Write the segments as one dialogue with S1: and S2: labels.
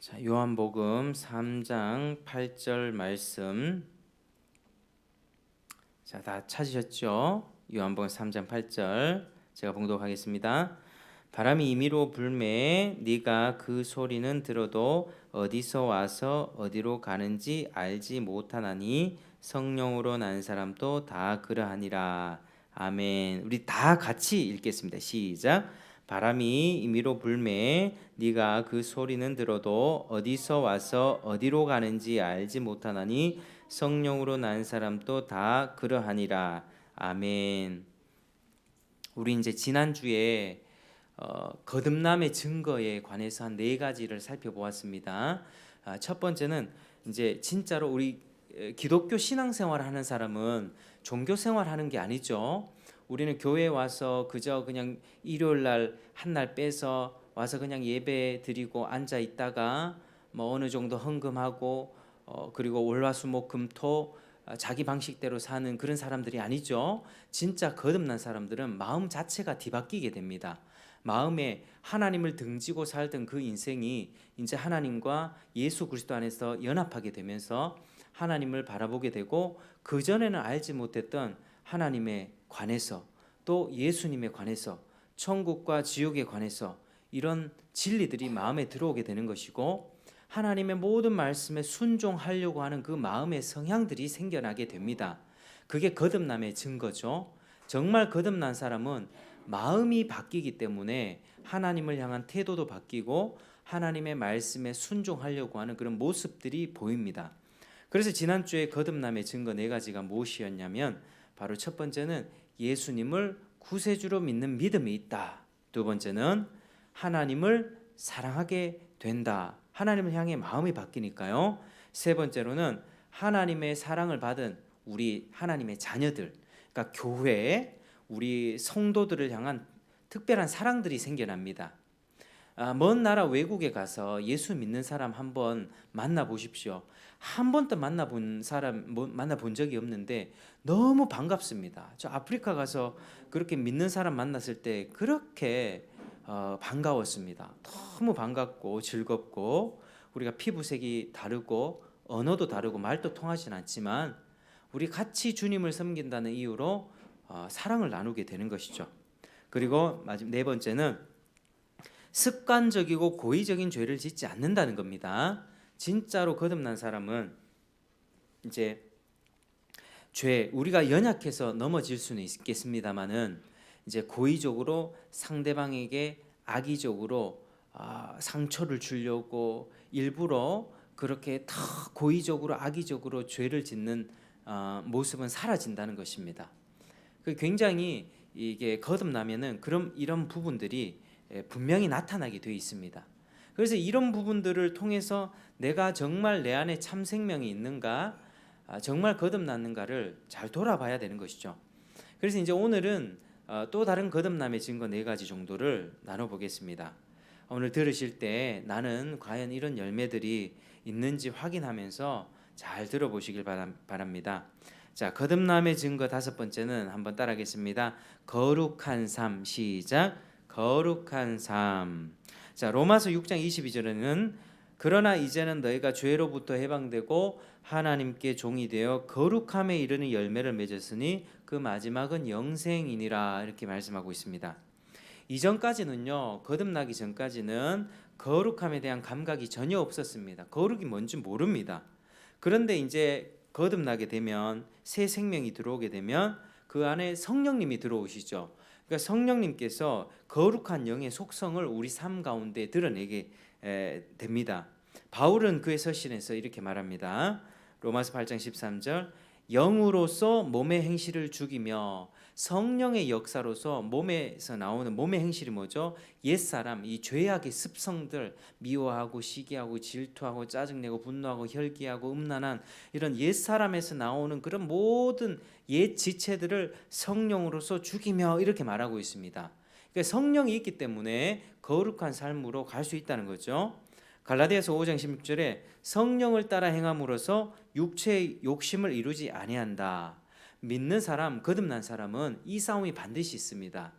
S1: 자, 요한복음 3장 8절 말씀. 자, 다 찾으셨죠? 요한복음 3장 8절. 제가 봉독하겠습니다. 바람이 임의로 불매 네가 그 소리는 들어도 어디서 와서 어디로 가는지 알지 못하나니 성령으로 난 사람도 다 그러하니라. 아멘. 우리 다 같이 읽겠습니다. 시작. 바람이 임의로 불매 네가 그 소리는 들어도 어디서 와서 어디로 가는지 알지 못하나니 성령으로 난 사람도 다 그러하니라. 아멘. 우리 이제 지난주에 거듭남의 증거에 관해서 한 네 가지를 살펴보았습니다. 첫 번째는 이제 진짜로 우리 기독교 신앙생활을 하는 사람은 종교 생활하는 게 아니죠. 우리는 교회에 와서 그저 그냥 일요일 날 한 날 빼서 와서 그냥 예배 드리고 앉아 있다가 뭐 어느 정도 헌금하고 그리고 월화수목금토 자기 방식대로 사는 그런 사람들이 아니죠. 진짜 거듭난 사람들은 마음 자체가 뒤바뀌게 됩니다. 마음에 하나님을 등지고 살던 그 인생이 이제 하나님과 예수 그리스도 안에서 연합하게 되면서 하나님을 바라보게 되고, 그전에는 알지 못했던 하나님에 관해서, 또 예수님에 관해서, 천국과 지옥에 관해서 이런 진리들이 마음에 들어오게 되는 것이고, 하나님의 모든 말씀에 순종하려고 하는 그 마음의 성향들이 생겨나게 됩니다. 그게 거듭남의 증거죠. 정말 거듭난 사람은 마음이 바뀌기 때문에 하나님을 향한 태도도 바뀌고 하나님의 말씀에 순종하려고 하는 그런 모습들이 보입니다. 그래서 지난주에 거듭남의 증거 네 가지가 무엇이었냐면, 바로 첫 번째는 예수님을 구세주로 믿는 믿음이 있다. 두 번째는 하나님을 사랑하게 된다. 하나님을 향해 마음이 바뀌니까요. 세 번째로는 하나님의 사랑을 받은 우리 하나님의 자녀들, 그러니까 교회, 우리 성도들을 향한 특별한 사랑들이 생겨납니다. 먼 나라 외국에 가서 예수 믿는 사람 한번 만나보십시오. 한 번도 만나본 적이 없는데 너무 반갑습니다. 저 아프리카 가서 그렇게 믿는 사람 만났을 때 그렇게 반가웠습니다. 너무 반갑고 즐겁고, 우리가 피부색이 다르고 언어도 다르고 말도 통하진 않지만 우리 같이 주님을 섬긴다는 이유로 사랑을 나누게 되는 것이죠. 그리고 마지막 네 번째는 습관적이고 고의적인 죄를 짓지 않는다는 겁니다. 진짜로 거듭난 사람은 이제 우리가 연약해서 넘어질 수는 있겠습니다만은 이제 고의적으로 상대방에게 악의적으로 상처를 주려고 일부러 그렇게 더 고의적으로 악의적으로 죄를 짓는 모습은 사라진다는 것입니다. 굉장히 이게 거듭나면은 그럼 이런 부분들이 분명히 나타나게 되어 있습니다. 그래서 이런 부분들을 통해서 내가 정말 내 안에 참 생명이 있는가, 정말 거듭났는가를 잘 돌아봐야 되는 것이죠. 그래서 이제 오늘은 또 다른 거듭남의 증거 네 가지 정도를 나눠보겠습니다. 오늘 들으실 때 나는 과연 이런 열매들이 있는지 확인하면서 잘 들어보시길 바랍니다. 자, 거듭남의 증거 다섯 번째는 한번 따라하겠습니다. 거룩한 삶. 시작. 거룩한 삶. 자, 로마서 6장 22절에는 그러나 이제는 너희가 죄로부터 해방되고 하나님께 종이 되어 거룩함에 이르는 열매를 맺었으니 그 마지막은 영생이니라, 이렇게 말씀하고 있습니다. 이전까지는요, 거듭나기 전까지는 거룩함에 대한 감각이 전혀 없었습니다. 거룩이 뭔지 모릅니다. 그런데 이제 거듭나게 되면, 새 생명이 들어오게 되면 그 안에 성령님이 들어오시죠. 그러니까 성령님께서 거룩한 영의 속성을 우리 삶 가운데 드러내게 됩니다. 바울은 그의 서신에서 이렇게 말합니다. 로마서 8장 13절, 영으로서 몸의 행실을 죽이며, 성령의 역사로서 몸에서 나오는 몸의 행실이 뭐죠? 옛사람, 이 죄악의 습성들, 미워하고 시기하고 질투하고 짜증내고 분노하고 혈기하고 음란한 이런 옛사람에서 나오는 그런 모든 옛 지체들을 성령으로서 죽이며, 이렇게 말하고 있습니다. 그러니까 성령이 있기 때문에 거룩한 삶으로 갈 수 있다는 거죠. 갈라디아서 5장 16절에 성령을 따라 행함으로써 육체의 욕심을 이루지 아니한다. 믿는 사람, 거듭난 사람은 이 싸움이 반드시 있습니다.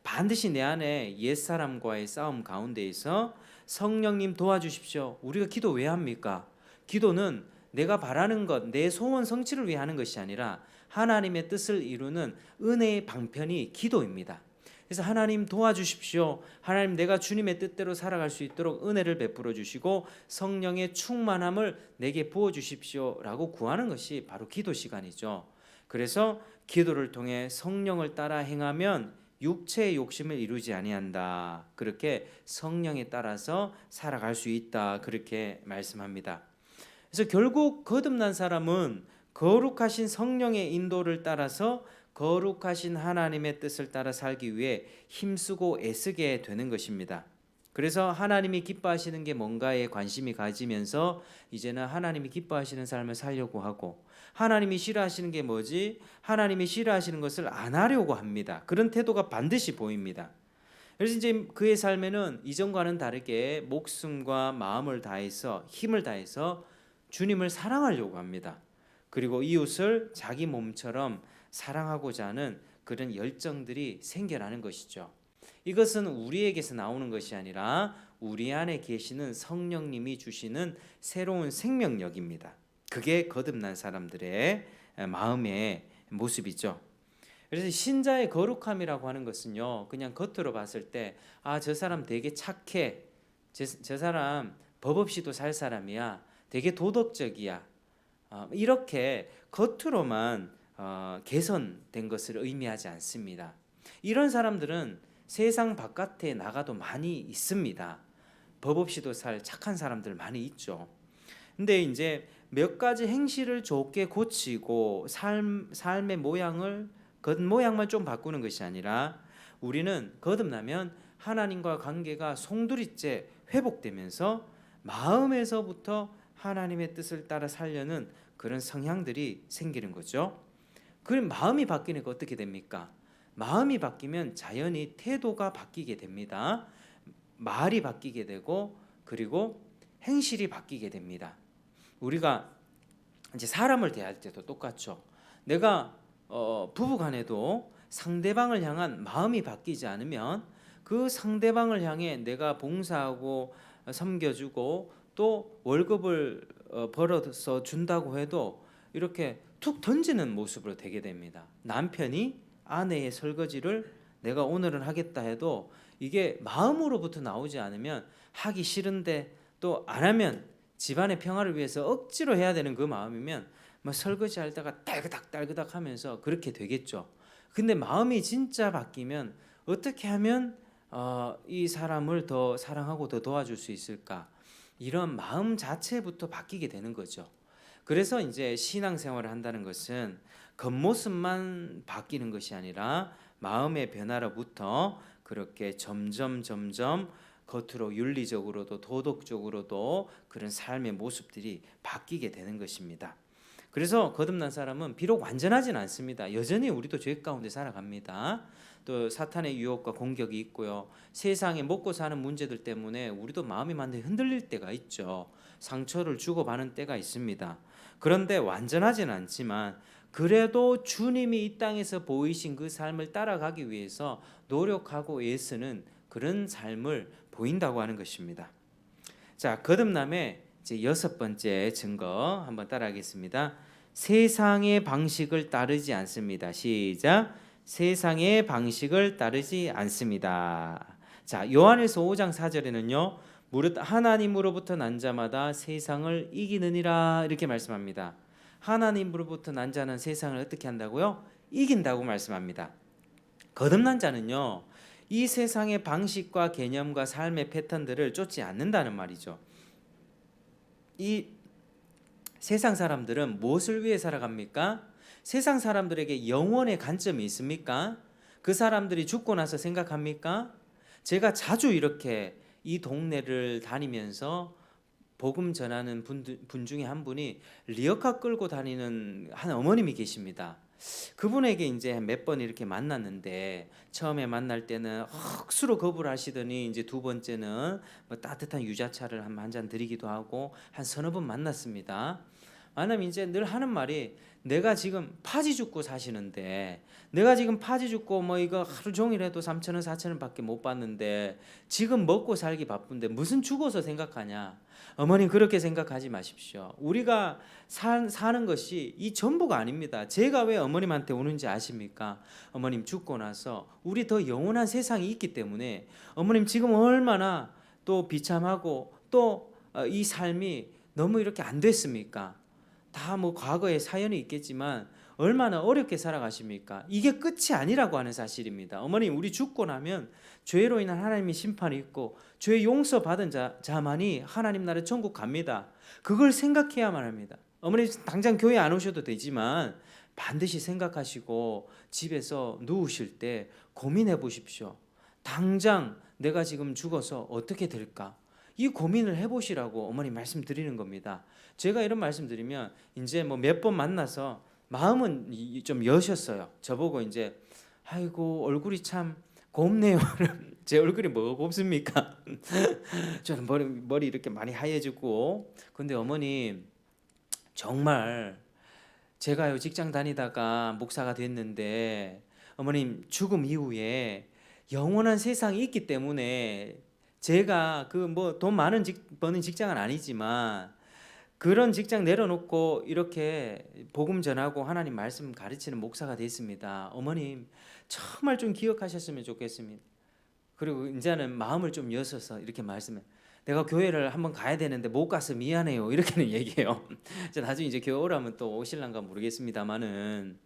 S1: 반드시 내 안에 옛사람과의 싸움 가운데에서 성령님 도와주십시오. 우리가 기도 왜 합니까? 기도는 내가 바라는 것, 내 소원 성취를 위해 하는 것이 아니라 하나님의 뜻을 이루는 은혜의 방편이 기도입니다. 그래서 하나님 도와주십시오. 하나님 내가 주님의 뜻대로 살아갈 수 있도록 은혜를 베풀어 주시고 성령의 충만함을 내게 부어 주십시오라고 구하는 것이 바로 기도 시간이죠. 그래서 기도를 통해 성령을 따라 행하면 육체의 욕심을 이루지 아니한다. 그렇게 성령에 따라서 살아갈 수 있다. 그렇게 말씀합니다. 그래서 결국 거듭난 사람은 거룩하신 성령의 인도를 따라서 거룩하신 하나님의 뜻을 따라 살기 위해 힘쓰고 애쓰게 되는 것입니다. 그래서 하나님이 기뻐하시는 게 뭔가에 관심이 가지면서 이제는 하나님이 기뻐하시는 삶을 살려고 하고, 하나님이 싫어하시는 게 뭐지? 하나님이 싫어하시는 것을 안 하려고 합니다. 그런 태도가 반드시 보입니다. 그래서 이제 그의 삶에는 이전과는 다르게 목숨과 마음을 다해서 힘을 다해서 주님을 사랑하려고 합니다. 그리고 이웃을 자기 몸처럼 사랑하고자 하는 그런 열정들이 생겨나는 것이죠. 이것은 우리에게서 나오는 것이 아니라 우리 안에 계시는 성령님이 주시는 새로운 생명력입니다. 그게 거듭난 사람들의 마음의 모습이죠. 그래서 신자의 거룩함이라고 하는 것은요, 그냥 겉으로 봤을 때 저 사람 되게 착해, 저 사람 법 없이도 살 사람이야, 되게 도덕적이야, 이렇게 겉으로만 개선된 것을 의미하지 않습니다. 이런 사람들은 세상 바깥에 나가도 많이 있습니다. 법 없이도 살 착한 사람들 많이 있죠. 근데 이제 몇 가지 행실을 좋게 고치고 삶의 모양을 겉모양만 좀 바꾸는 것이 아니라 우리는 거듭나면 하나님과 관계가 송두리째 회복되면서 마음에서부터 하나님의 뜻을 따라 살려는 그런 성향들이 생기는 거죠. 그럼 마음이 바뀌니까 어떻게 됩니까? 마음이 바뀌면 자연히 태도가 바뀌게 됩니다. 말이 바뀌게 되고 그리고 행실이 바뀌게 됩니다. 우리가 이제 사람을 대할 때도 똑같죠. 내가 부부간에도 상대방을 향한 마음이 바뀌지 않으면 그 상대방을 향해 내가 봉사하고 섬겨주고 또 월급을 벌어서 준다고 해도 이렇게 툭 던지는 모습으로 되게 됩니다. 남편이 아내의 설거지를 내가 오늘은 하겠다 해도 이게 마음으로부터 나오지 않으면 하기 싫은데 또 안 하면 집안의 평화를 위해서 억지로 해야 되는 그 마음이면 뭐 설거지 하다가 딸그닥 하면서 그렇게 되겠죠. 근데 마음이 진짜 바뀌면 어떻게 하면 이 사람을 더 사랑하고 더 도와줄 수 있을까? 이런 마음 자체부터 바뀌게 되는 거죠. 그래서 이제 신앙생활을 한다는 것은 겉모습만 바뀌는 것이 아니라 마음의 변화로부터 그렇게 점점 겉으로 윤리적으로도 도덕적으로도 그런 삶의 모습들이 바뀌게 되는 것입니다. 그래서 거듭난 사람은 비록 완전하진 않습니다. 여전히 우리도 죄 가운데 살아갑니다. 또 사탄의 유혹과 공격이 있고요. 세상에 먹고 사는 문제들 때문에 우리도 마음이 많이 흔들릴 때가 있죠. 상처를 주고받는 때가 있습니다. 그런데 완전하진 않지만 그래도 주님이 이 땅에서 보이신 그 삶을 따라가기 위해서 노력하고 애쓰는 그런 삶을 보인다고 하는 것입니다. 자, 거듭남의 이제 6번째 증거 한번 따라하겠습니다. 세상의 방식을 따르지 않습니다. 시작. 세상의 방식을 따르지 않습니다. 자, 요한일서 5장 4절에는요. 무릇 하나님으로부터 난 자마다 세상을 이기느니라 이렇게 말씀합니다. 하나님으로부터 난 자는 세상을 어떻게 한다고요? 이긴다고 말씀합니다. 거듭난 자는요. 이 세상의 방식과 개념과 삶의 패턴들을 쫓지 않는다는 말이죠. 이 세상 사람들은 무엇을 위해 살아갑니까? 세상 사람들에게 영원의 관점이 있습니까? 그 사람들이 죽고 나서 생각합니까? 제가 자주 이렇게 이 동네를 다니면서 복음 전하는 분 중에 한 분이 리어카 끌고 다니는 한 어머님이 계십니다. 그분에게 이제 몇 번 이렇게 만났는데 처음에 만날 때는 억수로 거부를 하시더니 이제 두 번째는 뭐 따뜻한 유자차를 한 잔 드리기도 하고 한 서너 번 만났습니다. 하나님 이제 늘 하는 말이 내가 지금 파지 죽고 사시는데 내가 지금 파지 죽고 뭐 이거 하루 종일 해도 3,000원 4,000원 밖에 못 받는데 지금 먹고 살기 바쁜데 무슨 죽어서 생각하냐. 어머님 그렇게 생각하지 마십시오. 우리가 사는 것이 이 전부가 아닙니다. 제가 왜 어머님한테 오는지 아십니까? 어머님 죽고 나서 우리 더 영원한 세상이 있기 때문에 어머님 지금 얼마나 또 비참하고 또 이 삶이 너무 이렇게 안 됐습니까? 다 뭐 과거에 사연이 있겠지만 얼마나 어렵게 살아가십니까? 이게 끝이 아니라고 하는 사실입니다. 어머님 우리 죽고 나면 죄로 인한 하나님의 심판이 있고 죄 용서받은 자만이 하나님 나라 천국 갑니다. 그걸 생각해야만 합니다. 어머니 당장 교회 안 오셔도 되지만 반드시 생각하시고 집에서 누우실 때 고민해 보십시오. 당장 내가 지금 죽어서 어떻게 될까? 이 고민을 해보시라고 어머니 말씀드리는 겁니다. 제가 이런 말씀드리면 이제 뭐 몇 번 만나서 마음은 좀 여셨어요. 저보고 이제 아이고 얼굴이 참 곱네요. 제 얼굴이 뭐가 곱습니까? 저는 머리 이렇게 많이 하얘지고. 근데 어머니 정말 제가요 직장 다니다가 목사가 됐는데 어머님 죽음 이후에 영원한 세상이 있기 때문에 제가 그 뭐 돈 많은 버는 직장은 아니지만 그런 직장 내려놓고 이렇게 복음 전하고 하나님 말씀 가르치는 목사가 됐습니다. 어머님 정말 좀 기억하셨으면 좋겠습니다. 그리고 이제는 마음을 좀 여셔서 이렇게 말씀해. 내가 교회를 한번 가야 되는데 못 가서 미안해요. 이렇게는 얘기해요. 나중에 이제 교회 오라면 또 오실란가 모르겠습니다만은.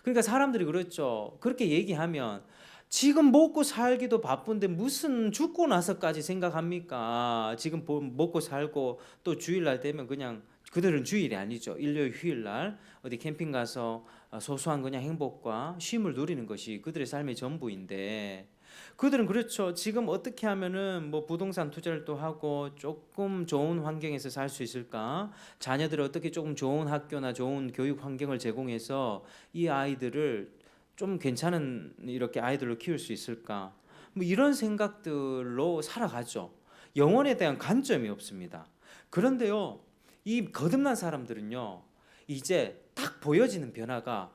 S1: 그러니까 사람들이 그렇죠. 그렇게 얘기하면 지금 먹고 살기도 바쁜데 무슨 죽고 나서까지 생각합니까? 지금 먹고 살고 또 주일날 되면 그냥 그들은 주일이 아니죠. 일요일 휴일날 어디 캠핑 가서 소소한 그냥 행복과 쉼을 누리는 것이 그들의 삶의 전부인데 그들은 그렇죠. 지금 어떻게 하면은 뭐 부동산 투자를 또 하고 조금 좋은 환경에서 살 수 있을까? 자녀들을 어떻게 조금 좋은 학교나 좋은 교육 환경을 제공해서 이 아이들을 좀 괜찮은 이렇게 아이들로 키울 수 있을까? 뭐 이런 생각들로 살아가죠. 영혼에 대한 관점이 없습니다. 그런데요, 이 거듭난 사람들은요, 이제 딱 보여지는 변화가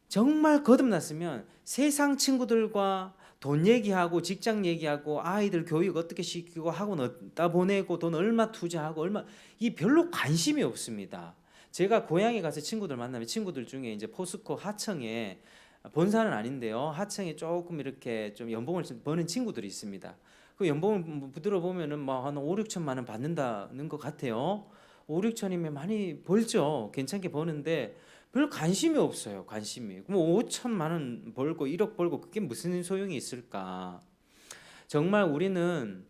S1: 정말 거듭났으면 세상 친구들과 돈 얘기하고 직장 얘기하고 아이들 교육 어떻게 시키고 학원 어디다 보내고 돈 얼마 투자하고 얼마 이 별로 관심이 없습니다. 제가 고향에 가서 친구들 만나면 친구들 중에 이제 포스코 하청에 본사는 아닌데요. 하청에 조금 이렇게 좀 연봉을 버는 친구들이 있습니다. 그 연봉을 들어보면은 뭐한 5, 6천만 원 받는다는 것 같아요. 5, 6천이면 많이 벌죠. 괜찮게 버는데 별 관심이 없어요. 관심이. 뭐 5천만 원 벌고 1억 벌고 그게 무슨 소용이 있을까? 정말 우리는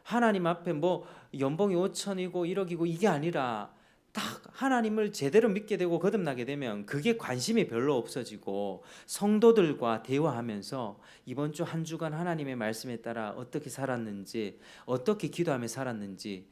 S1: 하나님 앞에 뭐 연봉이 5천이고 1억이고 이게 아니라 딱 하나님을 제대로 믿게 되고 거듭나게 되면 그게 관심이 별로 없어지고 성도들과 대화하면서 이번 주 한 주간 하나님의 말씀에 따라 어떻게 살았는지 어떻게 기도하며 살았는지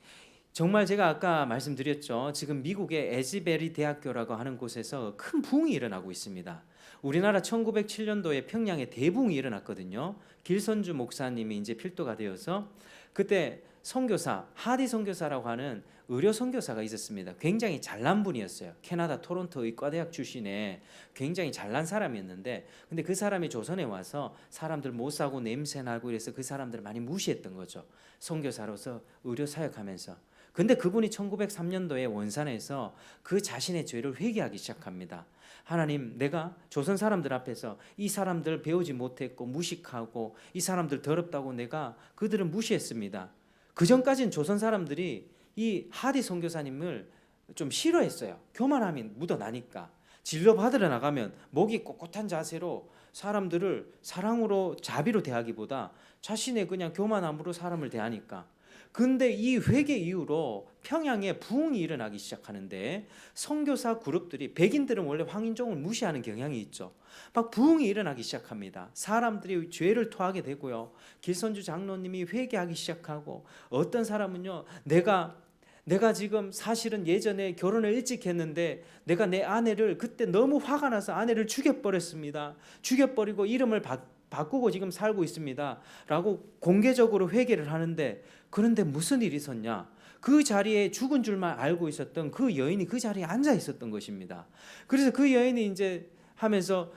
S1: 정말 제가 아까 말씀드렸죠. 지금 미국의 에즈베리 대학교라고 하는 곳에서 큰 부흥이 일어나고 있습니다. 우리나라 1907년도에 평양에 대부흥이 일어났거든요. 길선주 목사님이 이제 필도가 되어서 그때 선교사 하디 선교사라고 하는 의료 선교사가 있었습니다. 굉장히 잘난 분이었어요. 캐나다 토론토 의과대학 출신의 굉장히 잘난 사람이었는데 근데 그 사람이 조선에 와서 사람들 못 사고 냄새 나고 이래서 그 사람들을 많이 무시했던 거죠. 선교사로서 의료 사역하면서. 근데 그분이 1903년도에 원산에서 그 자신의 죄를 회개하기 시작합니다. 하나님, 내가 조선 사람들 앞에서 이 사람들 배우지 못했고 무식하고 이 사람들 더럽다고 내가 그들을 무시했습니다. 그 전까지는 조선 사람들이 이 하디 선교사님을 좀 싫어했어요. 교만함이 묻어나니까. 진료 받으러 나가면 목이 꼿꼿한 자세로 사람들을 사랑으로 자비로 대하기보다 자신의 그냥 교만함으로 사람을 대하니까. 근데 이 회개 이후로 평양에 부흥이 일어나기 시작하는데 선교사 그룹들이 백인들은 원래 황인종을 무시하는 경향이 있죠. 막 부흥이 일어나기 시작합니다. 사람들이 죄를 토하게 되고요. 길선주 장로님이 회개하기 시작하고 어떤 사람은요. 내가 지금 사실은 예전에 결혼을 일찍 했는데 내가 내 아내를 그때 너무 화가 나서 아내를 죽여버렸습니다. 죽여버리고 이름을 바꾸고 지금 살고 있습니다. 라고 공개적으로 회개를 하는데 그런데 무슨 일이 있었냐? 그 자리에 죽은 줄만 알고 있었던 그 여인이 그 자리에 앉아 있었던 것입니다. 그래서 그 여인이 이제 하면서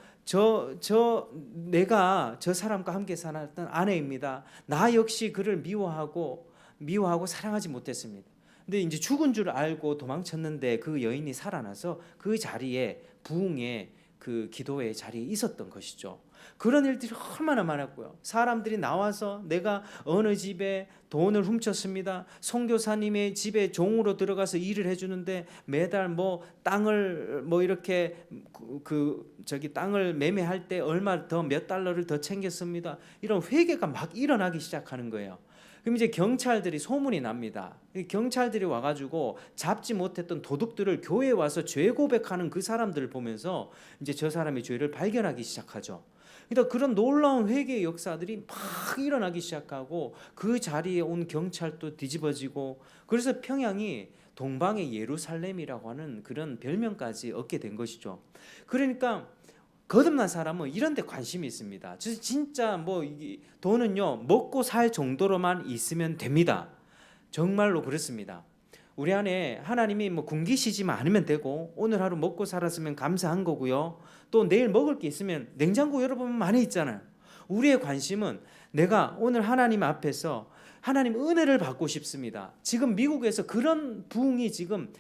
S1: 내가 저 사람과 함께 살았던 아내입니다. 나 역시 그를 미워하고 사랑하지 못했습니다. 근데 이제 죽은 줄 알고 도망쳤는데 그 여인이 살아나서 그 자리에 부흥의 그 기도의 자리에 있었던 것이죠. 그런 일들이 얼마나 많았고요. 사람들이 나와서 내가 어느 집에 돈을 훔쳤습니다. 선교사님의 집에 종으로 들어가서 일을 해주는데 매달 뭐 땅을 뭐 이렇게 땅을 매매할 때 얼마 더 몇 달러를 더 챙겼습니다. 이런 회개가 막 일어나기 시작하는 거예요. 그럼 이제 경찰들이 소문이 납니다. 경찰들이 와가지고 잡지 못했던 도둑들을 교회에 와서 죄 고백하는 그 사람들을 보면서 이제 저 사람의 죄를 발견하기 시작하죠. 그러니까 그런 놀라운 회개의 역사들이 막 일어나기 시작하고 그 자리에 온 경찰도 뒤집어지고, 그래서 평양이 동방의 예루살렘이라고 하는 그런 별명까지 얻게 된 것이죠. 그러니까 거듭난 사람은 이런 데 관심이 있습니다. 진짜 뭐 돈은요 먹고 살 정도로만 있으면 됩니다. 정말로 그렇습니다. 우리 안에 하나님이 뭐 굶기시지만 않으면 되고, 오늘 하루 먹고 살았으면 감사한 거고요. 또 내일 먹을 게 있으면 냉장고 열어보면 많이 있잖아요. 우리의 관심은 내가 오늘 하나님 앞에서 하나님 은혜를 받고 싶습니다. 지금 미국에서 그런 부흥이 지금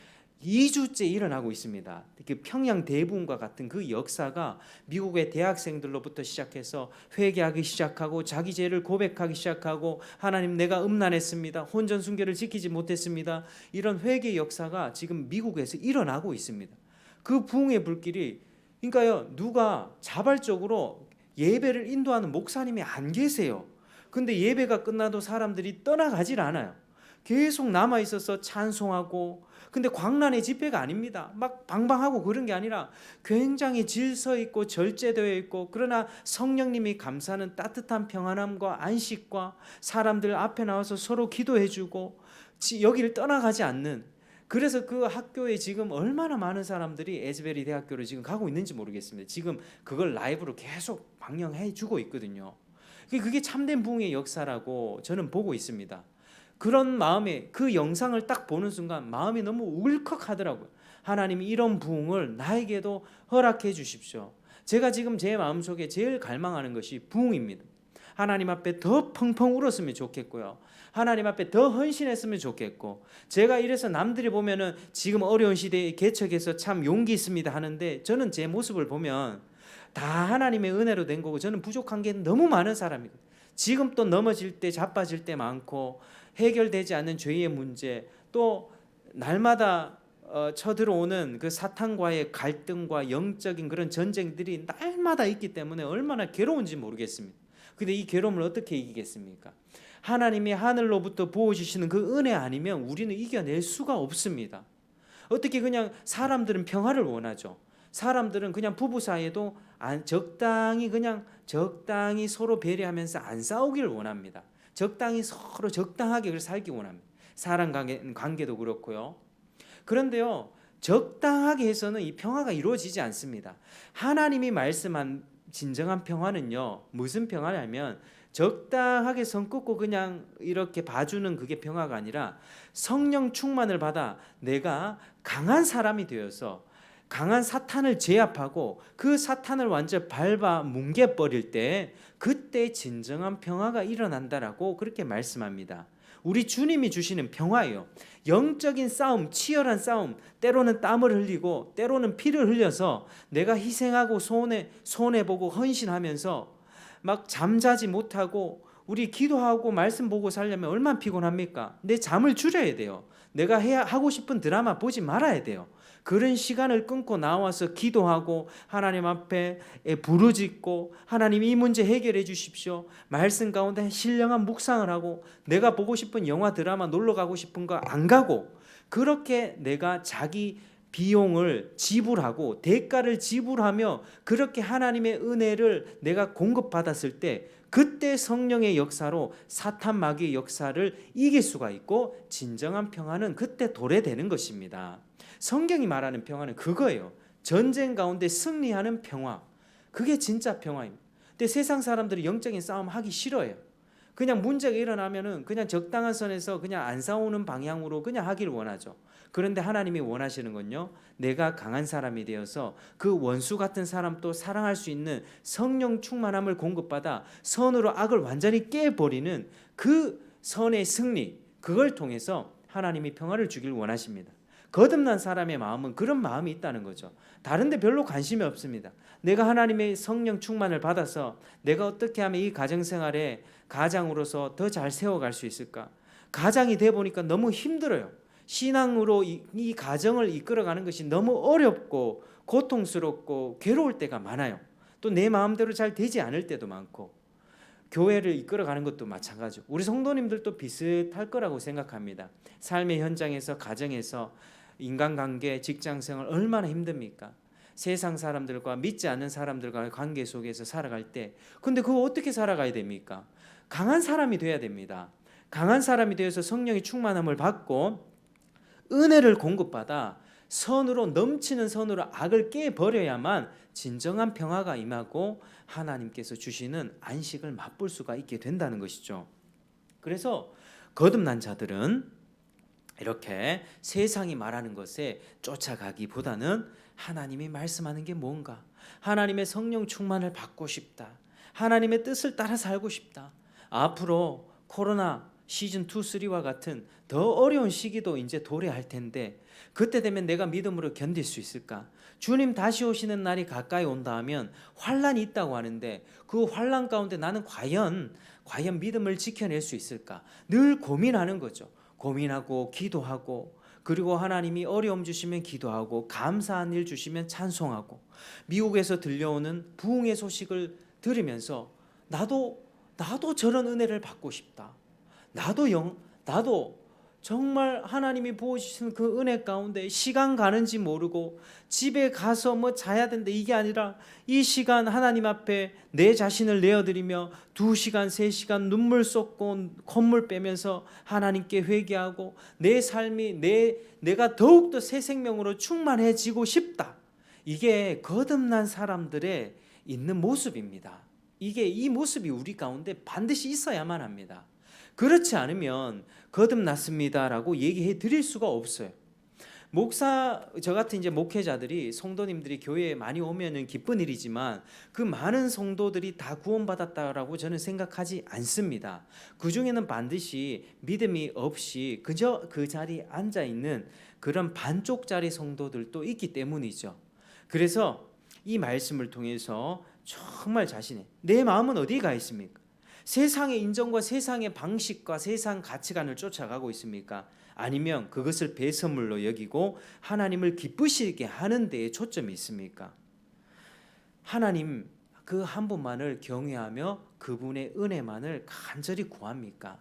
S1: 2주째 일어나고 있습니다. 평양 대부흥과 같은 그 역사가 미국의 대학생들로부터 시작해서 회개하기 시작하고 자기 죄를 고백하기 시작하고, 하나님 내가 음란했습니다. 혼전 순결을 지키지 못했습니다. 이런 회개 역사가 지금 미국에서 일어나고 있습니다. 그 부흥의 불길이, 그러니까요, 누가 자발적으로 예배를 인도하는 목사님이 안 계세요. 근데 예배가 끝나도 사람들이 떠나가질 않아요. 계속 남아 있어서 찬송하고. 근데 광란의 집회가 아닙니다. 막 방방하고 그런 게 아니라 굉장히 질서 있고 절제되어 있고, 그러나 성령님이 감사하는 따뜻한 평안함과 안식과 사람들 앞에 나와서 서로 기도해주고 여기를 떠나가지 않는, 그래서 그 학교에 지금 얼마나 많은 사람들이 에즈베리 대학교를 지금 가고 있는지 모르겠습니다. 지금 그걸 라이브로 계속 방영해 주고 있거든요. 그게 참된 부흥의 역사라고 저는 보고 있습니다. 그런 마음에 그 영상을 딱 보는 순간 마음이 너무 울컥하더라고요. 하나님이 이런 부흥을 나에게도 허락해 주십시오. 제가 지금 제 마음속에 제일 갈망하는 것이 부흥입니다. 하나님 앞에 더 펑펑 울었으면 좋겠고요. 하나님 앞에 더 헌신했으면 좋겠고, 제가 이래서 남들이 보면은 지금 어려운 시대에 개척해서 참 용기 있습니다 하는데, 저는 제 모습을 보면 다 하나님의 은혜로 된 거고, 저는 부족한 게 너무 많은 사람이거든요. 지금 또 넘어질 때 자빠질 때 많고, 해결되지 않는 죄의 문제, 또 날마다 쳐들어오는 그 사탄과의 갈등과 영적인 그런 전쟁들이 날마다 있기 때문에 얼마나 괴로운지 모르겠습니다. 근데 이 괴로움을 어떻게 이기겠습니까? 하나님이 하늘로부터 부어주시는 그 은혜 아니면 우리는 이겨낼 수가 없습니다. 어떻게 그냥 사람들은 평화를 원하죠. 사람들은 그냥 부부 사이에도 적당히 서로 배려하면서 안 싸우기를 원합니다. 적당히 서로 적당하게 살기 원합니다. 사람 관계도 그렇고요. 그런데요, 적당하게 해서는 이 평화가 이루어지지 않습니다. 하나님이 말씀한 진정한 평화는요, 무슨 평화냐면 적당하게 선 긋고 그냥 이렇게 봐주는 그게 평화가 아니라, 성령 충만을 받아 내가 강한 사람이 되어서 강한 사탄을 제압하고 그 사탄을 완전 밟아 뭉개버릴 때, 그때 진정한 평화가 일어난다라고 그렇게 말씀합니다. 우리 주님이 주시는 평화예요. 영적인 싸움, 치열한 싸움, 때로는 땀을 흘리고 때로는 피를 흘려서 내가 희생하고 손해보고 헌신하면서 막 잠자지 못하고, 우리 기도하고 말씀 보고 살려면 얼마나 피곤합니까? 내 잠을 줄여야 돼요. 내가 하고 싶은 드라마 보지 말아야 돼요. 그런 시간을 끊고 나와서 기도하고 하나님 앞에 부르짖고, 하나님 이 문제 해결해 주십시오. 말씀 가운데 신령한 묵상을 하고, 내가 보고 싶은 영화 드라마 놀러 가고 싶은 거 안 가고, 그렇게 내가 자기 비용을 지불하고 대가를 지불하며 그렇게 하나님의 은혜를 내가 공급받았을 때, 그때 성령의 역사로 사탄 마귀의 역사를 이길 수가 있고, 진정한 평화는 그때 도래되는 것입니다. 성경이 말하는 평화는 그거예요. 전쟁 가운데 승리하는 평화. 그게 진짜 평화입니다. 근데 세상 사람들이 영적인 싸움 하기 싫어해요. 그냥 문제가 일어나면은 그냥 적당한 선에서 그냥 안 싸우는 방향으로 그냥 하기를 원하죠. 그런데 하나님이 원하시는 건요, 내가 강한 사람이 되어서 그 원수 같은 사람도 사랑할 수 있는 성령 충만함을 공급받아 선으로 악을 완전히 깨버리는 그 선의 승리, 그걸 통해서 하나님이 평화를 주길 원하십니다. 거듭난 사람의 마음은 그런 마음이 있다는 거죠. 다른 데 별로 관심이 없습니다. 내가 하나님의 성령 충만을 받아서 내가 어떻게 하면 이 가정생활에 가장으로서 더 잘 세워갈 수 있을까? 가장이 돼 보니까 너무 힘들어요. 신앙으로 이 가정을 이끌어가는 것이 너무 어렵고 고통스럽고 괴로울 때가 많아요. 또 내 마음대로 잘 되지 않을 때도 많고, 교회를 이끌어가는 것도 마찬가지고, 우리 성도님들도 비슷할 거라고 생각합니다. 삶의 현장에서, 가정에서, 인간관계, 직장생활 얼마나 힘듭니까? 세상 사람들과 믿지 않는 사람들과의 관계 속에서 살아갈 때, 근데 그거 어떻게 살아가야 됩니까? 강한 사람이 돼야 됩니다. 강한 사람이 되어서 성령의 충만함을 받고 은혜를 공급받아 선으로, 넘치는 선으로 악을 깨버려야만 진정한 평화가 임하고 하나님께서 주시는 안식을 맛볼 수가 있게 된다는 것이죠. 그래서 거듭난 자들은 이렇게 세상이 말하는 것에 쫓아가기보다는 하나님이 말씀하는 게 뭔가, 하나님의 성령 충만을 받고 싶다, 하나님의 뜻을 따라 살고 싶다, 앞으로 코로나 시즌 2, 3와 같은 더 어려운 시기도 이제 도래할 텐데 그때 되면 내가 믿음으로 견딜 수 있을까? 주님 다시 오시는 날이 가까이 온다 하면 환란이 있다고 하는데 그 환란 가운데 나는 과연 믿음을 지켜낼 수 있을까? 늘 고민하는 거죠. 고민하고 기도하고, 그리고 하나님이 어려움 주시면 기도하고, 감사한 일 주시면 찬송하고, 미국에서 들려오는 부흥의 소식을 들으면서 나도 저런 은혜를 받고 싶다. 나도 정말 하나님이 부어주시는 그 은혜 가운데 시간 가는지 모르고 집에 가서 뭐 자야 된다, 이게 아니라 이 시간 하나님 앞에 내 자신을 내어드리며 2시간 3시간 눈물 쏟고 콧물 빼면서 하나님께 회개하고 내 삶이 내가 더욱더 새 생명으로 충만해지고 싶다. 이게 거듭난 사람들의 있는 모습입니다. 이 모습이 우리 가운데 반드시 있어야만 합니다. 그렇지 않으면 거듭났습니다라고 얘기해 드릴 수가 없어요. 저 같은 이제 목회자들이, 성도님들이 교회에 많이 오면은 기쁜 일이지만 그 많은 성도들이 다 구원받았다라고 저는 생각하지 않습니다. 그 중에는 반드시 믿음이 없이 그저 그 자리에 앉아 있는 그런 반쪽짜리 성도들도 있기 때문이죠. 그래서 이 말씀을 통해서 정말 내 마음은 어디에 가 있습니까? 세상의 인정과 세상의 방식과 세상 가치관을 쫓아가고 있습니까? 아니면 그것을 배선물로 여기고 하나님을 기쁘시게 하는 데에 초점이 있습니까? 하나님 그 한 분만을 경외하며 그분의 은혜만을 간절히 구합니까?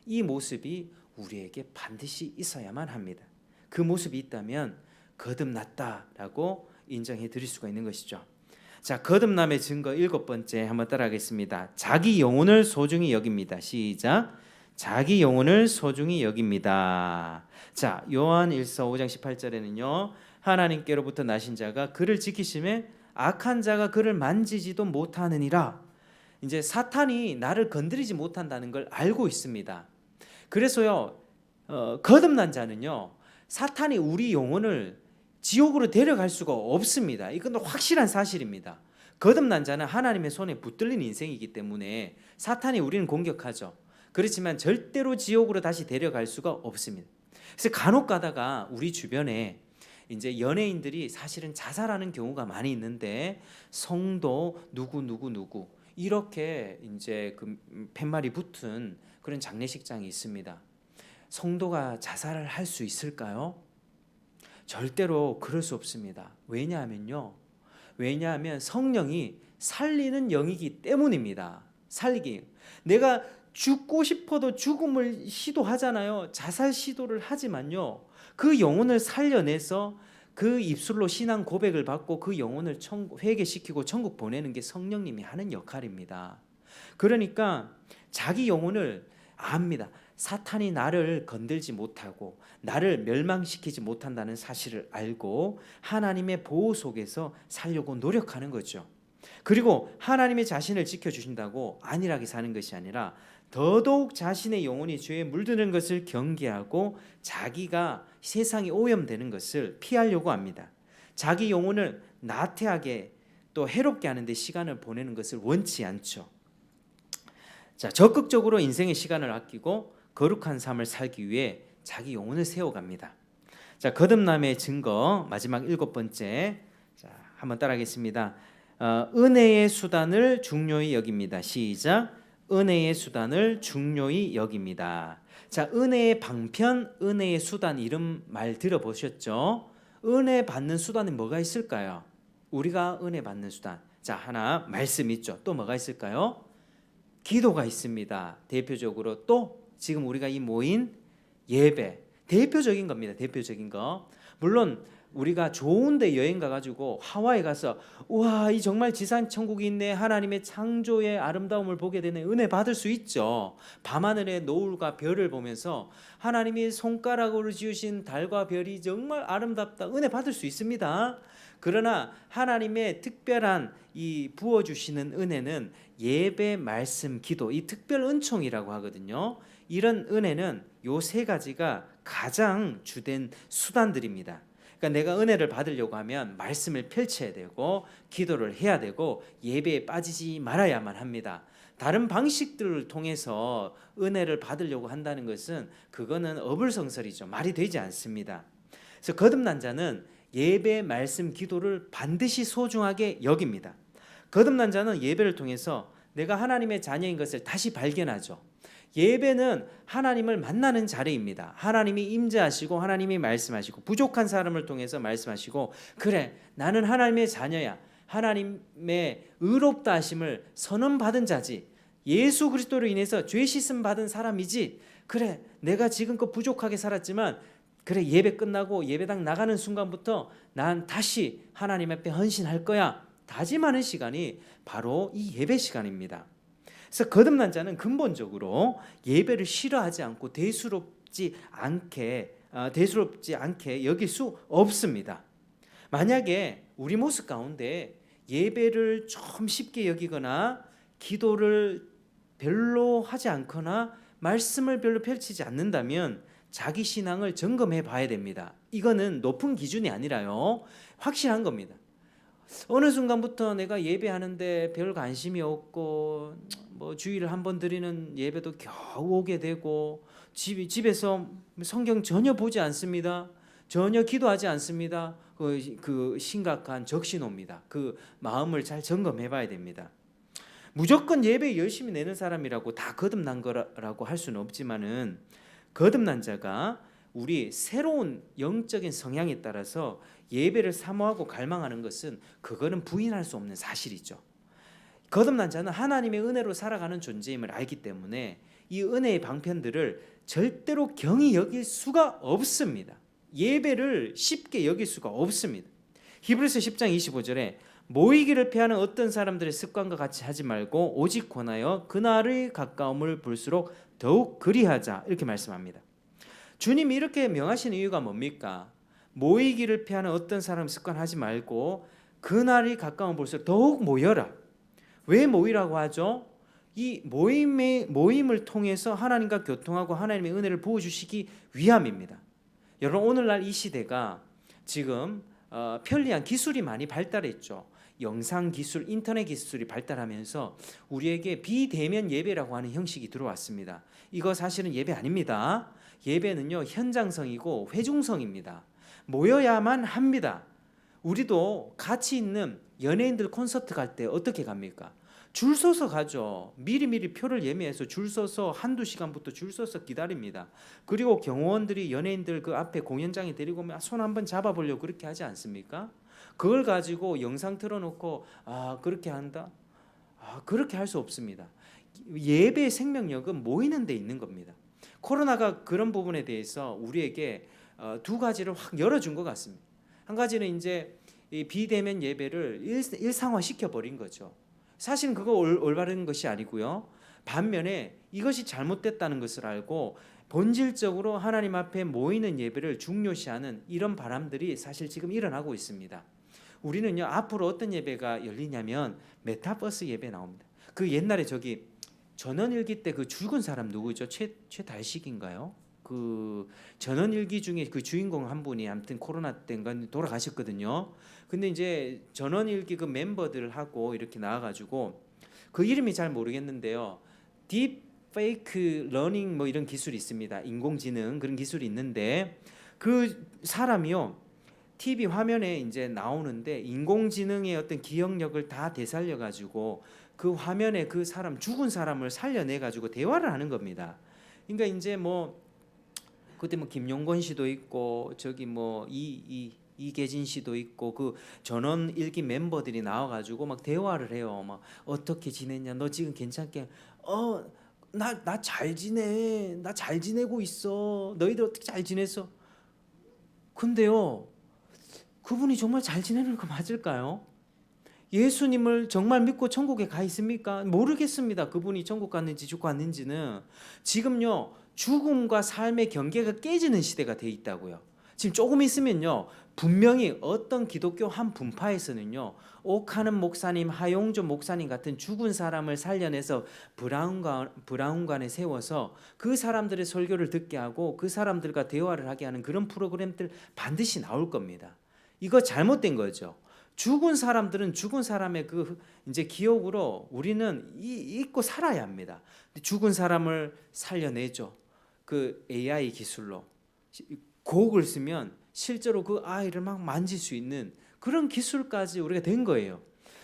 S1: 이 모습이 우리에게 반드시 있어야만 합니다. 그 모습이 있다면 거듭났다라고 인정해 드릴 수가 있는 것이죠. 자, 거듭남의 증거 7번째 한번 따라하겠습니다. 자기 영혼을 소중히 여깁니다. 시작. 자기 영혼을 소중히 여깁니다. 자, 요한 1서 5장 18절에는요, 하나님께로부터 나신 자가 그를 지키심에 악한 자가 그를 만지지도 못하느니라. 이제 사탄이 나를 건드리지 못한다는 걸 알고 있습니다. 그래서요, 거듭난 자는요, 사탄이 우리 영혼을 지옥으로 데려갈 수가 없습니다. 이건 확실한 사실입니다. 거듭난 자는 하나님의 손에 붙들린 인생이기 때문에 사탄이 우리는 공격하죠. 그렇지만 절대로 지옥으로 다시 데려갈 수가 없습니다. 그래서 간혹 가다가 우리 주변에 이제 연예인들이 사실은 자살하는 경우가 많이 있는데, 성도 누구 이렇게 이제 그 팻말이 붙은 그런 장례식장이 있습니다. 성도가 자살을 할 수 있을까요? 절대로 그럴 수 없습니다. 왜냐하면 성령이 살리는 영이기 때문입니다. 내가 죽고 싶어도 죽음을 시도하잖아요. 자살 시도를 하지만요, 그 영혼을 살려내서 그 입술로 신앙 고백을 받고 그 영혼을 회개시키고 천국 보내는 게 성령님이 하는 역할입니다. 그러니까 자기 영혼을 압니다. 사탄이 나를 건들지 못하고 나를 멸망시키지 못한다는 사실을 알고 하나님의 보호 속에서 살려고 노력하는 거죠. 그리고 하나님의 자신을 지켜주신다고 안일하게 사는 것이 아니라 더더욱 자신의 영혼이 죄에 물드는 것을 경계하고 자기가 세상에 오염되는 것을 피하려고 합니다. 자기 영혼을 나태하게 또 해롭게 하는데 시간을 보내는 것을 원치 않죠. 자, 적극적으로 인생의 시간을 아끼고 거룩한 삶을 살기 위해 자기 영혼을 세워갑니다. 자, 거듭남의 증거 마지막 7번째. 자, 한번 따라하겠습니다. 은혜의 수단을 중요히 여깁니다. 시작. 은혜의 수단을 중요히 여깁니다. 자, 은혜의 방편, 은혜의 수단 이런 말 들어보셨죠? 은혜 받는 수단이 뭐가 있을까요? 우리가 은혜 받는 수단. 자, 하나 말씀 있죠. 또 뭐가 있을까요? 기도가 있습니다. 대표적으로 또 지금 우리가 이 모인 예배. 대표적인 겁니다. 대표적인 거. 물론 우리가 좋은데 여행 가가지고 하와이 가서 우와 이 정말 지상 천국이 있네, 하나님의 창조의 아름다움을 보게 되는 은혜 받을 수 있죠. 밤하늘의 노을과 별을 보면서 하나님이 손가락으로 지으신 달과 별이 정말 아름답다, 은혜 받을 수 있습니다. 그러나 하나님의 특별한 이 부어주시는 은혜는 예배, 말씀, 기도, 이 특별 은총이라고 하거든요. 이런 은혜는 요 세 가지가 가장 주된 수단들입니다. 그러니까 내가 은혜를 받으려고 하면 말씀을 펼쳐야 되고 기도를 해야 되고 예배에 빠지지 말아야만 합니다. 다른 방식들을 통해서 은혜를 받으려고 한다는 것은 그거는 어불성설이죠. 말이 되지 않습니다. 그래서 거듭난 자는 예배, 말씀, 기도를 반드시 소중하게 여깁니다. 거듭난 자는 예배를 통해서 내가 하나님의 자녀인 것을 다시 발견하죠. 예배는 하나님을 만나는 자리입니다. 하나님이 임재하시고 하나님이 말씀하시고 부족한 사람을 통해서 말씀하시고 그래 나는 하나님의 자녀야, 하나님의 의롭다 하심을 선언받은 자지, 예수 그리스도로 인해서 죄 씻음 받은 사람이지, 그래 내가 지금껏 부족하게 살았지만 그래 예배 끝나고 예배당 나가는 순간부터 난 다시 하나님 앞에 헌신할 거야 다짐하는 시간이 바로 이 예배 시간입니다. 그래서 거듭난 자는 근본적으로 예배를 싫어하지 않고 대수롭지 않게 여길 수 없습니다. 만약에 우리 모습 가운데 예배를 좀 쉽게 여기거나 기도를 별로 하지 않거나 말씀을 별로 펼치지 않는다면 자기 신앙을 점검해 봐야 됩니다. 이거는 높은 기준이 아니라요, 확실한 겁니다. 어느 순간부터 내가 예배하는데 별 관심이 없고 뭐 주일에 한 번 드리는 예배도 겨우 오게 되고 집에서 성경 전혀 보지 않습니다. 전혀 기도하지 않습니다. 그 심각한 적신호입니다. 그 마음을 잘 점검해 봐야 됩니다. 무조건 예배 열심히 내는 사람이라고 다 거듭난 거라고 할 수는 없지만은 거듭난 자가 우리 새로운 영적인 성향에 따라서 예배를 사모하고 갈망하는 것은 그거는 부인할 수 없는 사실이죠. 거듭난 자는 하나님의 은혜로 살아가는 존재임을 알기 때문에 이 은혜의 방편들을 절대로 경히 여길 수가 없습니다. 예배를 쉽게 여길 수가 없습니다. 히브리서 10장 25절에 모이기를 피하는 어떤 사람들의 습관과 같이 하지 말고 오직 권하여 그날의 가까움을 볼수록 더욱 그리하자, 이렇게 말씀합니다. 주님이 이렇게 명하신 이유가 뭡니까? 모이기를 피하는 어떤 사람 습관하지 말고 그날이 가까운 볼수록 더욱 모여라. 왜 모이라고 하죠? 이 모임을 통해서 하나님과 교통하고 하나님의 은혜를 부어주시기 위함입니다. 여러분 오늘날 이 시대가 지금 편리한 기술이 많이 발달했죠. 영상 기술, 인터넷 기술이 발달하면서 우리에게 비대면 예배라고 하는 형식이 들어왔습니다. 이거 사실은 예배 아닙니다. 예배는요 현장성이고 회중성입니다. 모여야만 합니다. 우리도 같이 있는 연예인들 콘서트 갈 때 어떻게 갑니까? 줄 서서 가죠. 미리미리 표를 예매해서 줄 서서 한두 시간부터 줄 서서 기다립니다. 그리고 경호원들이 연예인들 그 앞에 공연장에 데리고 오면 손 한번 잡아보려고 그렇게 하지 않습니까? 그걸 가지고 영상 틀어놓고 그렇게 한다? 그렇게 할 수 없습니다. 예배의 생명력은 모이는 데 있는 겁니다. 코로나가 그런 부분에 대해서 우리에게 두 가지를 확 열어준 것 같습니다. 한 가지는 이제 이 비대면 예배를 일상화 시켜버린 거죠. 사실은 그거 올바른 것이 아니고요. 반면에 이것이 잘못됐다는 것을 알고 본질적으로 하나님 앞에 모이는 예배를 중요시하는 이런 바람들이 사실 지금 일어나고 있습니다. 우리는요 앞으로 어떤 예배가 열리냐면 메타버스 예배 나옵니다. 그 옛날에 저기 전원일기 때 그 죽은 사람 누구죠? 최달식인가요? 그 전원일기 중에 그 주인공 한 분이 아무튼 코로나 때인가 돌아가셨거든요. 근데 이제 전원일기 그 멤버들하고 이렇게 나와가지고 그 이름이 잘 모르겠는데요. 딥 페이크 러닝 뭐 이런 기술이 있습니다. 인공지능 그런 기술이 있는데 그 사람이요. TV 화면에 이제 나오는데 인공지능의 어떤 기억력을 다 되살려 가지고 그 화면에 그 사람 죽은 사람을 살려내 가지고 대화를 하는 겁니다. 그러니까 이제 뭐 그때 뭐 김용건 씨도 있고 저기 뭐 이계진 씨도 있고 그 전원 일기 멤버들이 나와가지고 막 대화를 해요. 막 어떻게 지냈냐? 너 지금 괜찮게? 나 잘 지내. 나 잘 지내고 있어. 너희들 어떻게 잘 지냈어? 근데요, 그분이 정말 잘 지내는 거 맞을까요? 예수님을 정말 믿고 천국에 가 있습니까? 모르겠습니다. 그분이 천국 갔는지 죽고 왔는지는. 지금요, 죽음과 삶의 경계가 깨지는 시대가 돼 있다고요. 지금 조금 있으면요, 분명히 어떤 기독교 한 분파에서는요, 옥하는 목사님, 하용조 목사님 같은 죽은 사람을 살려내서 브라운관에 세워서 그 사람들의 설교를 듣게 하고 그 사람들과 대화를 하게 하는 그런 프로그램들 반드시 나올 겁니다. 이거 잘못된 거죠. 죽은 사람들은 죽은 사람의 그 이제 기억으로 우리는 잊고 살아야 합니다. 죽은 사람을 살려내죠. 그 AI 기술로 곡을 쓰면 실제로 그 아이를 막 만질 수 있는 그런 기술까지 우리가 된 거예요.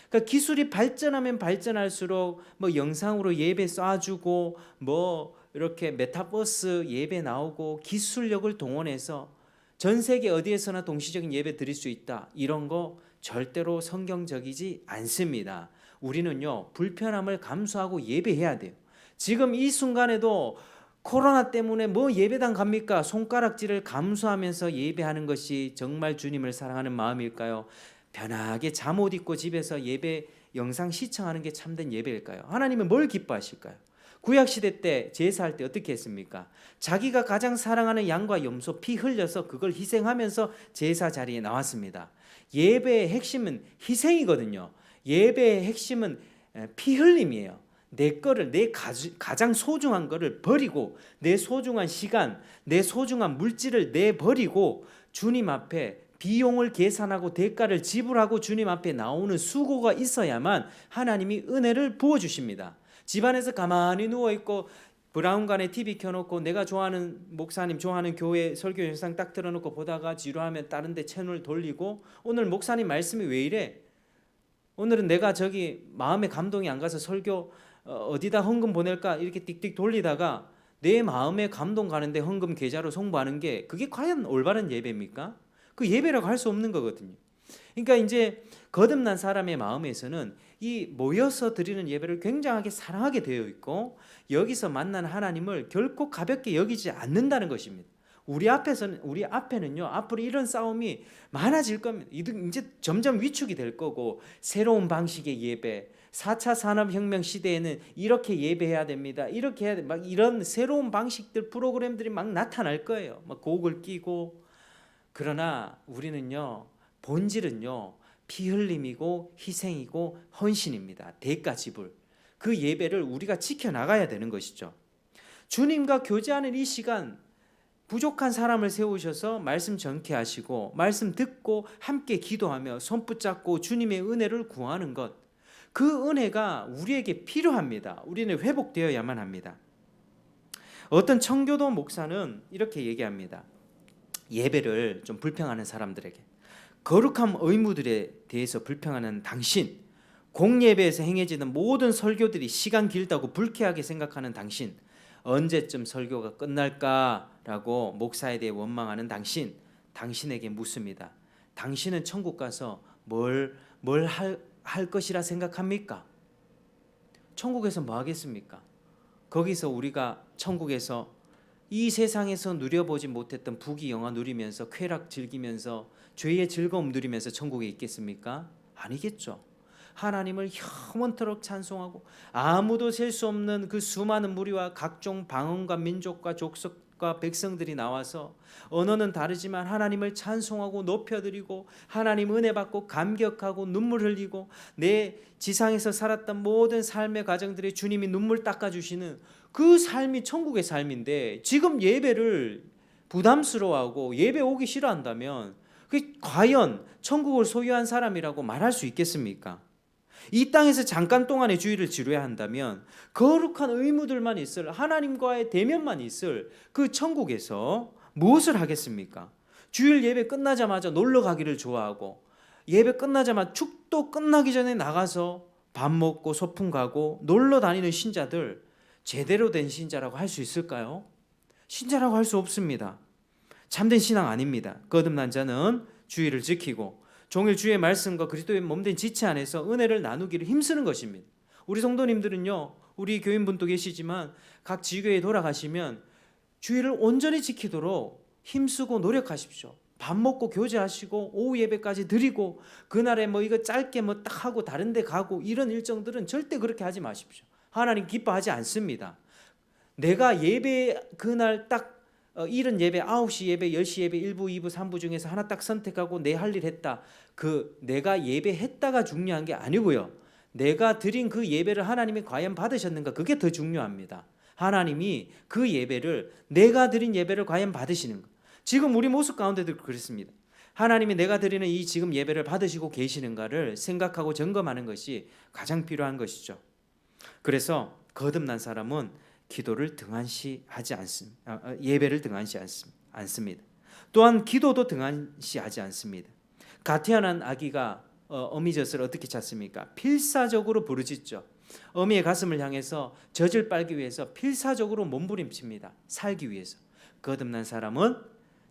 S1: 그러니까 기술이 발전하면 발전할수록 뭐 영상으로 예배 쏴주고 뭐 이렇게 메타버스 예배 나오고 기술력을 동원해서 전 세계 어디에서나 동시적인 예배 드릴 수 있다. 이런 거 절대로 성경적이지 않습니다. 우리는요, 불편함을 감수하고 예배해야 돼요. 지금 이 순간에도 코로나 때문에 뭐 예배당 갑니까? 손가락질을 감수하면서 예배하는 것이 정말 주님을 사랑하는 마음일까요? 편하게 잠옷 입고 집에서 예배 영상 시청하는 게 참된 예배일까요? 하나님은 뭘 기뻐하실까요? 구약시대 때 제사할 때 어떻게 했습니까? 자기가 가장 사랑하는 양과 염소 피 흘려서 그걸 희생하면서 제사 자리에 나왔습니다. 예배의 핵심은 희생이거든요. 예배의 핵심은 피 흘림이에요. 내 거를, 내 가장 소중한 거를 버리고 내 소중한 시간, 내 소중한 물질을 내버리고 주님 앞에 비용을 계산하고 대가를 지불하고 주님 앞에 나오는 수고가 있어야만 하나님이 은혜를 부어주십니다. 집안에서 가만히 누워있고 브라운관에 TV 켜놓고 내가 좋아하는 목사님 좋아하는 교회 설교 영상 딱 틀어놓고 보다가 지루하면 다른 데 채널 돌리고 오늘 목사님 말씀이 왜 이래? 오늘은 내가 저기 마음에 감동이 안 가서 설교 어디다 헌금 보낼까 이렇게 띡띡 돌리다가 내 마음에 감동 가는데 헌금 계좌로 송부하는 게 그게 과연 올바른 예배입니까? 그 예배라고 할 수 없는 거거든요. 그러니까 이제 거듭난 사람의 마음에서는 이 모여서 드리는 예배를 굉장하게 사랑하게 되어 있고 여기서 만난 하나님을 결코 가볍게 여기지 않는다는 것입니다. 우리 앞에는요 앞으로 이런 싸움이 많아질 겁니다. 이제 점점 위축이 될 거고 새로운 방식의 예배, 4차 산업혁명 시대에는 이렇게 예배해야 됩니다. 이렇게 해야 돼. 막 이런 새로운 방식들 프로그램들이 막 나타날 거예요. 막 곡을 끼고. 그러나 우리는요 본질은요 피 흘림이고 희생이고 헌신입니다. 대가 지불. 그 예배를 우리가 지켜나가야 되는 것이죠. 주님과 교제하는 이 시간 부족한 사람을 세우셔서 말씀 전케하시고 말씀 듣고 함께 기도하며 손 붙잡고 주님의 은혜를 구하는 것, 그 은혜가 우리에게 필요합니다. 우리는 회복되어야만 합니다. 어떤 청교도 목사는 이렇게 얘기합니다. 예배를 좀 불평하는 사람들에게 거룩한 의무들에 대해서 불평하는 당신, 공예배에서 행해지는 모든 설교들이 시간 길다고 불쾌하게 생각하는 당신, 언제쯤 설교가 끝날까라고 목사에 대해 원망하는 당신에게 묻습니다. 당신은 천국 가서 뭘 할 것이라 생각합니까? 천국에서 뭐 하겠습니까? 거기서 우리가 천국에서 이 세상에서 누려보지 못했던 부귀 영화 누리면서 쾌락 즐기면서 죄의 즐거움 누리면서 천국에 있겠습니까? 아니겠죠. 하나님을 영원토록 찬송하고 아무도 셀 수 없는 그 수많은 무리와 각종 방언과 민족과 족속과 백성들이 나와서 언어는 다르지만 하나님을 찬송하고 높여드리고 하나님 은혜 받고 감격하고 눈물 흘리고 내 지상에서 살았던 모든 삶의 과정들이 주님이 눈물 닦아주시는 그 삶이 천국의 삶인데 지금 예배를 부담스러워하고 예배 오기 싫어한다면 그 과연 천국을 소유한 사람이라고 말할 수 있겠습니까? 이 땅에서 잠깐 동안의 주일을 지루해야 한다면 거룩한 의무들만 있을 하나님과의 대면만 있을 그 천국에서 무엇을 하겠습니까? 주일 예배 끝나자마자 놀러 가기를 좋아하고 예배 끝나자마자 축도 끝나기 전에 나가서 밥 먹고 소풍 가고 놀러 다니는 신자들 제대로 된 신자라고 할 수 있을까요? 신자라고 할 수 없습니다. 참된 신앙 아닙니다. 거듭난 자는 주의를 지키고 종일 주의 말씀과 그리스도의 몸된 지체 안에서 은혜를 나누기를 힘쓰는 것입니다. 우리 성도님들은요, 우리 교인분도 계시지만 각 지교회에 돌아가시면 주의를 온전히 지키도록 힘쓰고 노력하십시오. 밥 먹고 교제하시고 오후 예배까지 드리고 그날에 뭐 이거 짧게 뭐 딱 하고 다른 데 가고 이런 일정들은 절대 그렇게 하지 마십시오. 하나님 기뻐하지 않습니다. 내가 예배 그날 딱 이른 예배 9시 예배 10시 예배 1부 2부 3부 중에서 하나 딱 선택하고 내 할 일 했다. 그 내가 예배했다가 중요한 게 아니고요. 내가 드린 그 예배를 하나님이 과연 받으셨는가 그게 더 중요합니다. 하나님이 그 예배를 내가 드린 예배를 과연 받으시는가. 지금 우리 모습 가운데도 그렇습니다. 하나님이 내가 드리는 이 지금 예배를 받으시고 계시는가를 생각하고 점검하는 것이 가장 필요한 것이죠. 그래서 거듭난 사람은 기도를 등한시하지 않습니다. 예배를 등한시하지 않습니다. 또한 기도도 등한시하지 않습니다. 갓 태어난 아기가 어미 젖을 어떻게 찾습니까? 필사적으로 부르짖죠. 어미의 가슴을 향해서 젖을 빨기 위해서 필사적으로 몸부림칩니다. 살기 위해서. 거듭난 사람은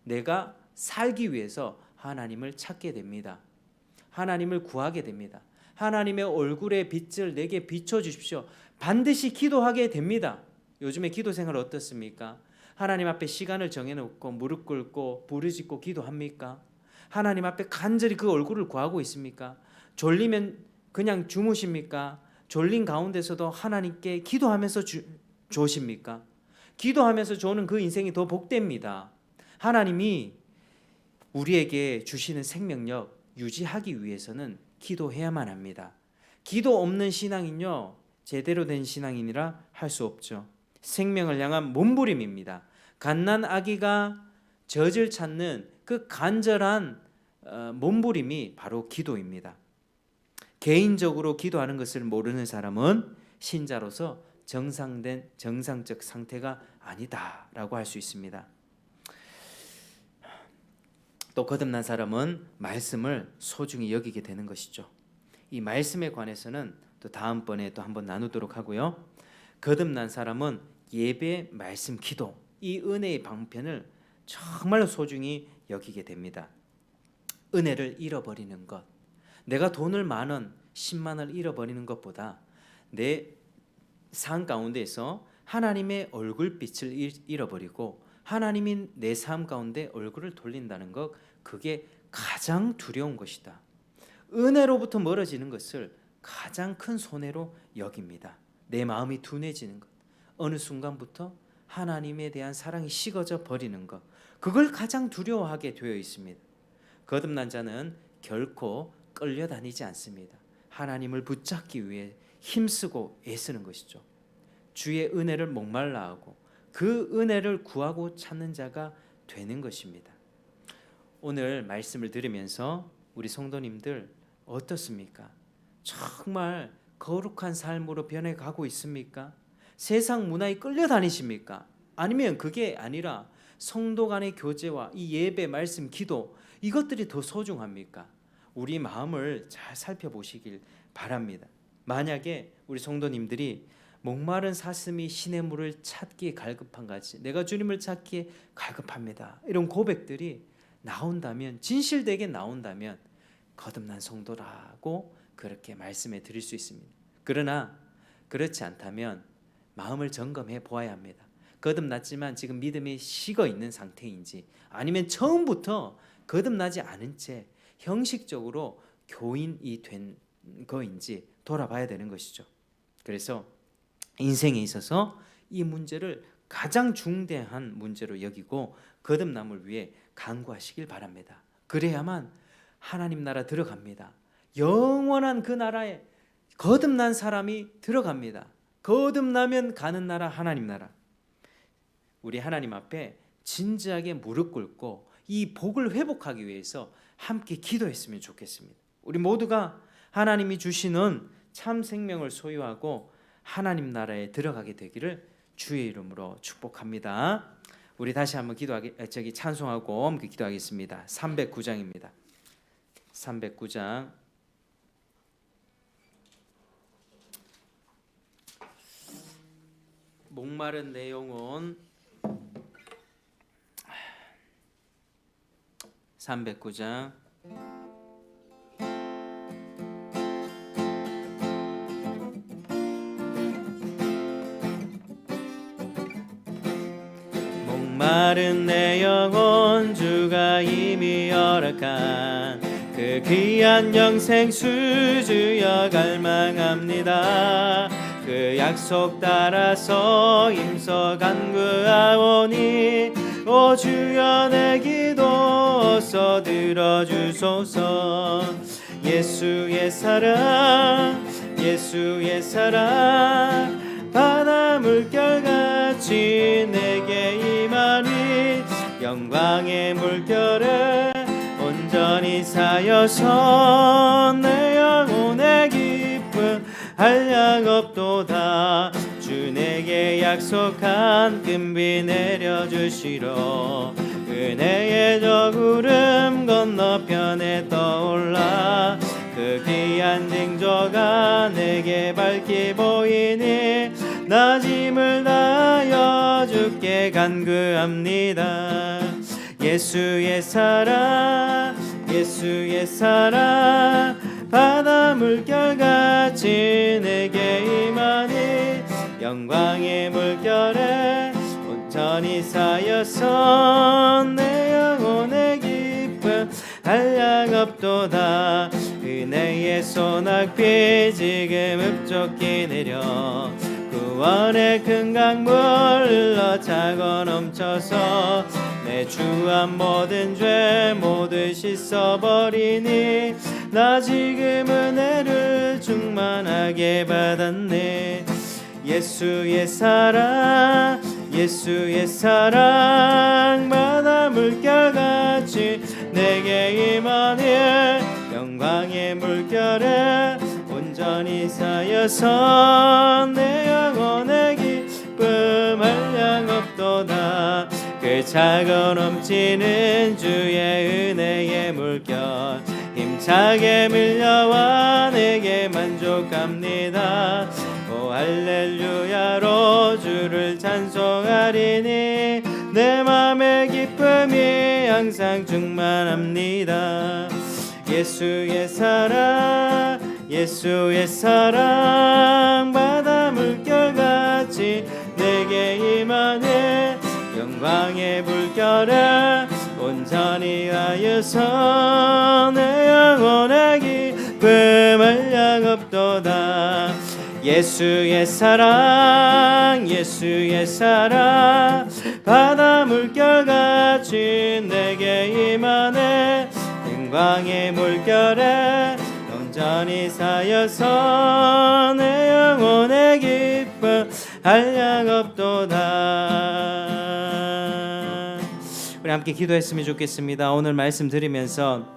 S1: 내가 살기 위해서 하나님을 찾게 됩니다. 하나님을 구하게 됩니다. 하나님의 얼굴의 빛을 내게 비춰주십시오. 반드시 기도하게 됩니다. 요즘에 기도 생활 어떻습니까? 하나님 앞에 시간을 정해놓고 무릎 꿇고 부르짖고 기도합니까? 하나님 앞에 간절히 그 얼굴을 구하고 있습니까? 졸리면 그냥 주무십니까? 졸린 가운데서도 하나님께 기도하면서 조십니까? 기도하면서 조는 그 인생이 더 복됩니다. 하나님이 우리에게 주시는 생명력 유지하기 위해서는 기도해야만 합니다. 기도 없는 신앙인요, 제대로 된 신앙인이라 할 수 없죠. 생명을 향한 몸부림입니다. 갓난 아기가 젖을 찾는 그 간절한 몸부림이 바로 기도입니다. 개인적으로 기도하는 것을 모르는 사람은 신자로서 정상적 상태가 아니다라고 할 수 있습니다. 또 거듭난 사람은 말씀을 소중히 여기게 되는 것이죠. 이 말씀에 관해서는 또 다음번에 또 한번 나누도록 하고요. 거듭난 사람은 예배, 말씀, 기도 이 은혜의 방편을 정말로 소중히 여기게 됩니다. 은혜를 잃어버리는 것, 내가 돈을 10,000원, 100,000원을 잃어버리는 것보다 내 삶 가운데에서 하나님의 얼굴빛을 잃어버리고 하나님이 내 삶 가운데 얼굴을 돌린다는 것, 그게 가장 두려운 것이다. 은혜로부터 멀어지는 것을 가장 큰 손해로 여깁니다. 내 마음이 둔해지는 것, 어느 순간부터 하나님에 대한 사랑이 식어져 버리는 것, 그걸 가장 두려워하게 되어 있습니다. 거듭난 자는 결코 끌려다니지 않습니다. 하나님을 붙잡기 위해 힘쓰고 애쓰는 것이죠. 주의 은혜를 목말라하고 그 은혜를 구하고 찾는 자가 되는 것입니다. 오늘 말씀을 들으면서 우리 성도님들 어떻습니까? 정말 거룩한 삶으로 변해가고 있습니까? 세상 문화에 끌려다니십니까? 아니면 그게 아니라 성도 간의 교제와 이 예배, 말씀, 기도 이것들이 더 소중합니까? 우리 마음을 잘 살펴보시길 바랍니다. 만약에 우리 성도님들이 목마른 사슴이 신의 물을 찾기에 갈급한 같이 내가 주님을 찾기에 갈급합니다, 이런 고백들이 나온다면, 진실되게 나온다면 거듭난 성도라고 그렇게 말씀해 드릴 수 있습니다. 그러나 그렇지 않다면 마음을 점검해 보아야 합니다. 거듭났지만 지금 믿음이 식어 있는 상태인지, 아니면 처음부터 거듭나지 않은 채 형식적으로 교인이 된 거인지 돌아봐야 되는 것이죠. 그래서 인생에 있어서 이 문제를 가장 중대한 문제로 여기고 거듭남을 위해 간구하시길 바랍니다. 그래야만 하나님 나라 들어갑니다. 영원한 그 나라에 거듭난 사람이 들어갑니다. 거듭나면 가는 나라 하나님 나라. 우리 하나님 앞에 진지하게 무릎 꿇고 이 복을 회복하기 위해서 함께 기도했으면 좋겠습니다. 우리 모두가 하나님이 주시는 참 생명을 소유하고 하나님 나라에 들어가게 되기를 주의 이름으로 축복합니다. 우리 다시 한번 찬송하고 기도하겠습니다. 309장입니다. 309장 목마른 내 영혼 309장 목마른 내 영혼 주가 이미 허락한 그 귀한 영생수 주여 갈망합니다. 그 약속 따라서 힘써 간구하오니 오 주여 내 기도 어서 들어주소서. 예수의 사랑 예수의 사랑 바다 물결같이 내게 임하니 영광의 물결에 온전히 쌓여서 내 영혼의 기쁨 한량 없도다. 주 내게 약속한 금비 내려주시러 은혜의 저 구름 건너편에 떠올라 그 귀한 징조가 내게 밝히 보이니 나 짐을 다하여 주께 간구합니다. 예수의 사랑 예수의 사랑 바다 물결같이 내게 임하니 영광의 물결에 온전히 쌓여서 내 영혼의 기쁨 한량 없도다. 은혜의 소낙비 지금 흡족히 내려 구원의 큰 강물 흘러 차고 넘쳐서 내 주한 모든 죄 모두 씻어버리니 나 지금 은혜를 충만하게 받았네. 예수의 사랑 예수의 사랑 바다 물결같이 내게 임하니 영광의 물결에 온전히 쌓여서 내 영혼의 기쁨 한량 없도다. 그 차고 넘치는 주의 은혜의 물결 힘차게 밀려와 내게 만족합니다. 오 할렐루야로 주를 찬송하리니 내 맘의 기쁨이 항상 충만합니다. 예수의 사랑 예수의 사랑 바다 물결같이 내게 임하네 영광의 물결에 온전히 하여서 내 영혼의 기쁨 한량 없도다. 예수의 사랑 예수의 사랑 바다 물결같이 내게 임하네 영광의 물결에 온전히 쌓여서 내 영혼의 기쁨 한량 없도다. 우리 함께 기도했으면 좋겠습니다. 오늘 말씀 드리면서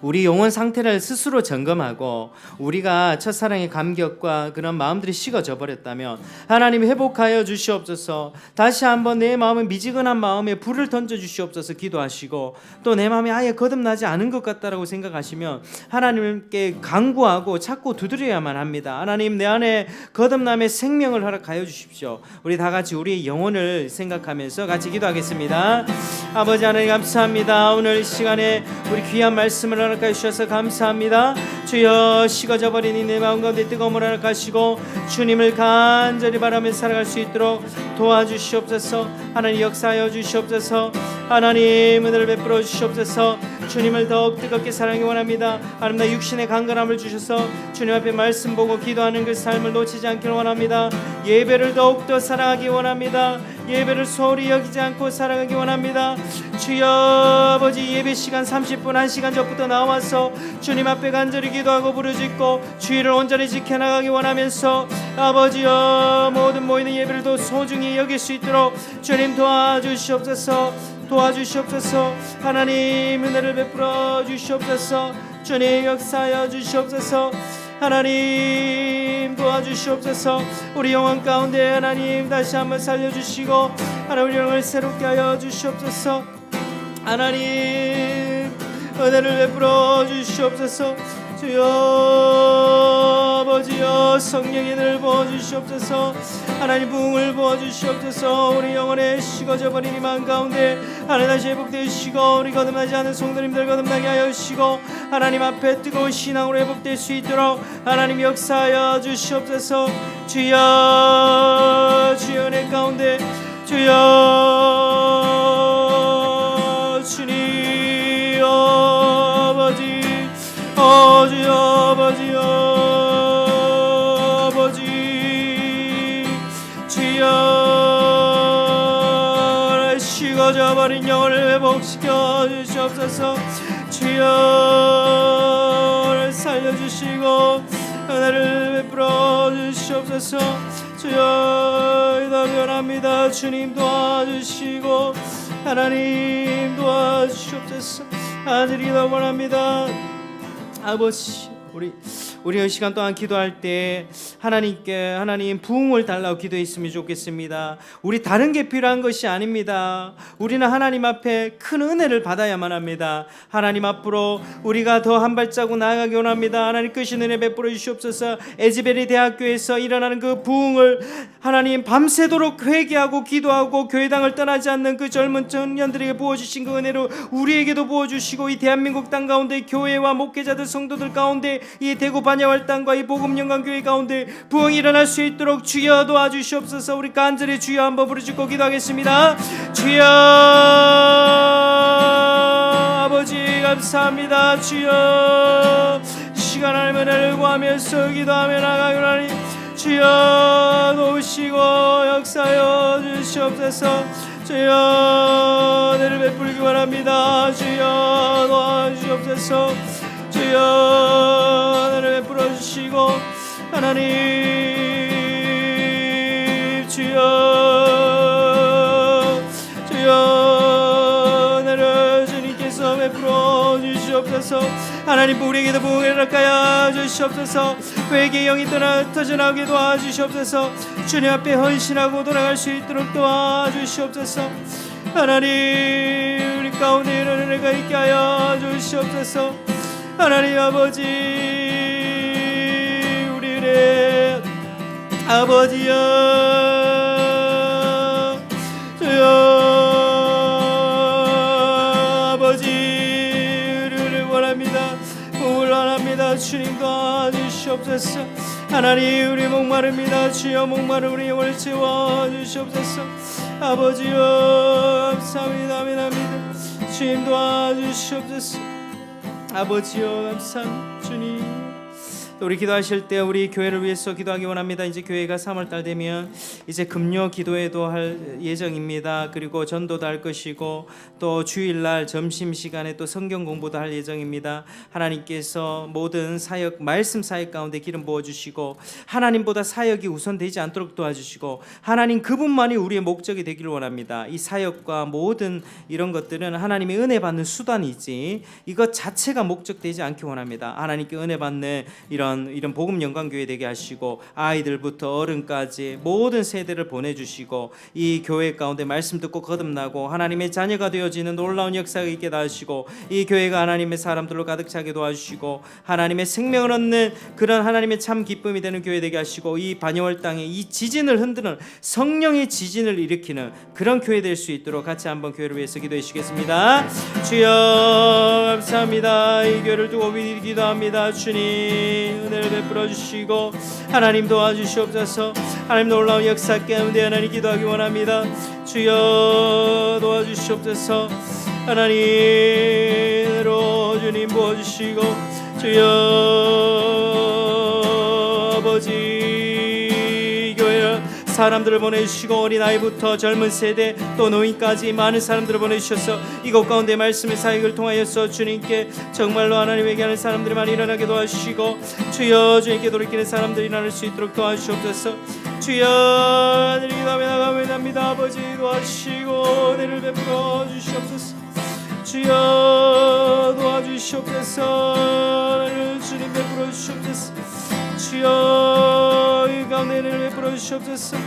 S1: 우리 영혼 상태를 스스로 점검하고 우리가 첫사랑의 감격과 그런 마음들이 식어져 버렸다면 하나님 회복하여 주시옵소서. 다시 한번 내 마음은 미지근한 마음에 불을 던져 주시옵소서 기도하시고 또 내 마음이 아예 거듭나지 않은 것 같다라고 생각하시면 하나님께 간구하고 찾고 두드려야만 합니다. 하나님 내 안에 거듭남의 생명을 허락하여 주십시오. 우리 다 같이 우리의 영혼을 생각하면서 같이 기도하겠습니다. 아버지 하나님 감사합니다. 오늘 이 시간에 우리 귀한 말씀을 허락하여 주셔서 감사합니다. 주여 식어져 버린 이 내 마음 가운데 뜨거움을 허락하시고 주님을 간절히 바라며 살아갈 수 있도록 도와주시옵소서. 하나님 역사하여 주시옵소서. 하나님 은혜를 베풀어 주시옵소서. 주님을 더욱 뜨겁게 사랑하기 원합니다. 하나님 나 육신의 강건함을 주셔서 주님 앞에 말씀 보고 기도하는 그 삶을 놓치지 않기를 원합니다. 예배를 더욱더 사랑하기 원합니다. 예배를 소홀히 여기지 않고 사랑하기 원합니다. 주여 아버지, 예배 시간 30분 1시간 전부터 나와서 주님 앞에 간절히 기도하고 부르짖고 주의를 온전히 지켜나가기 원하면서 아버지여, 모든 모이는 예배를 더 소중히 여길 수 있도록 주님 도와주시옵소서. 도와주시옵소서. 하나님 은혜를 베풀어 주시옵소서. 주님 역사하여 주시옵소서. 하나님 도와주시옵소서. 우리 영혼 가운데 하나님 다시 한번 살려주시고 하나님 우리 영혼을 새롭게 하여 주시옵소서. 하나님 은혜를 베풀어 주시옵소서. 주여 아버지여, 성령의 은혜를 부어주시옵소서. 하나님 부흥을 부어주시옵소서. 우리 영혼에 식어져 버린 이 마음 가운데 하나님 다시 회복되시고 우리 거듭나지 않은 성도님들 거듭나게 하여 주시고 하나님 앞에 뜨거운 신앙으로 회복될 수 있도록 하나님 역사하여 주시옵소서. 주여, 주여 은혜 가운데 주여, 주님 아버지, 주여 아버지여, 아버지 주여, 식어져 버린 영혼을 회복시켜 주시옵소서. 주여 살려주시고 은혜를 베풀어 주시옵소서. 주여 기도합니다. 주님 도와주시고 하나님 도와주시옵소서. 아들이 기도 원합니다. 아버지, 우리 이 시간 동안 기도할 때 하나님께 하나님 부흥을 달라고 기도했으면 좋겠습니다. 우리 다른 게 필요한 것이 아닙니다. 우리는 하나님 앞에 큰 은혜를 받아야만 합니다. 하나님 앞으로 우리가 더 한 발자국 나아가기 원합니다. 하나님 크신 은혜 베풀어 주시옵소서. 에즈베리 대학교에서 일어나는 그 부흥을 하나님 밤새도록 회개하고 기도하고 교회당을 떠나지 않는 그 젊은 청년들에게 부어주신 그 은혜로 우리에게도 부어주시고 이 대한민국 땅 가운데 교회와 목회자들 성도들 가운데 이 대구 반야월 땅과 이 복음영광교회 가운데 부흥이 일어날 수 있도록 주여 도와주시옵소서. 우리 간절히 주여 한번 부르짖고 기도하겠습니다. 주여 아버지 감사합니다. 주여 시간 하나님 은혜를 구하면서 기도하며 나가기를 하니 주여 도우시고 역사하여 주시옵소서. 주여 은혜를 베풀기 원합니다. 주여 도와주시옵소서. 주여 은혜를 베풀어 주시고 하나님 주여 은혜를 주님께서 베풀어 주시옵소서. 하나님 우리에게도 부흥을 허락하여 주시옵소서. 회개의 영이 터져나오게 도와주시옵소서. 주님 앞에 헌신하고 돌아갈 수 있도록 도와주시옵소서. 하나님 우리 가운데 이런 은혜가 있게 하여 주시옵소서. 하나님 아버지, 우리의 아버지여, 주여 아버지 우리를 원합니다. 복을 원합니다. 주님 도와주시옵소서. 하나님 우리 목마릅니다. 주여 목마른 우리 영혼을 채워주시옵소서. 아버지여 감사합니다. 아멘합니다. 주님 도와주시옵소서. 아버지여 감사합니다. 주님 또 우리 기도하실 때 우리 교회를 위해서 기도하기 원합니다. 이제 교회가 3월달 되면 이제 금요 기도회도 할 예정입니다. 그리고 전도도 할 것이고 또 주일날 점심시간에 또 성경 공부도 할 예정입니다. 하나님께서 모든 사역 말씀 사역 가운데 기름 부어주시고 하나님보다 사역이 우선되지 않도록 도와주시고 하나님 그분만이 우리의 목적이 되기를 원합니다. 이 사역과 모든 이런 것들은 하나님의 은혜 받는 수단이지 이것 자체가 목적되지 않기 원합니다. 하나님께 은혜 받는 이런 복음 영광교회 되게 하시고 아이들부터 어른까지 모든 세대를 보내주시고 이 교회 가운데 말씀 듣고 거듭나고 하나님의 자녀가 되어지는 놀라운 역사가 있게 도와주시고 이 교회가 하나님의 사람들로 가득 차게 도와주시고 하나님의 생명을 얻는 그런 하나님의 참 기쁨이 되는 교회 되게 하시고 이 반야월 땅에 이 지진을 흔드는 성령의 지진을 일으키는 그런 교회 될 수 있도록 같이 한번 교회를 위해서 기도해 주시겠습니다. 주여 감사합니다. 이 교회를 두고 기도합니다. 주님 은혜를 베풀어 주시고 하나님 도와주시옵소서. 하나님 놀라운 역사 가운데 하나님 기도하기 원합니다. 주여 도와주시옵소서. 하나님으로 주님 부어주시고 주여 아버지 교회 사람들을 보내주시고 어린아이부터 젊은 세대 또 노인까지 많은 사람들을 보내주셔서 이곳 가운데 말씀의 사역을 통하여서 주님께 정말로 하나님에게 하는 사람들이 많이 일어나게 도와주시고 주여 주님께 돌이키는 사람들이 일어날 수 있도록 도와주시옵소서. 주여 하늘이 기도하며 나갑니다. 아버지 도와주시고 은혜를 베풀어 주시옵소서. 주여 도와주시옵소서. 주님 베풀어 주시옵소서. 주여 이 가운데 은혜를 베풀어 주시옵소서.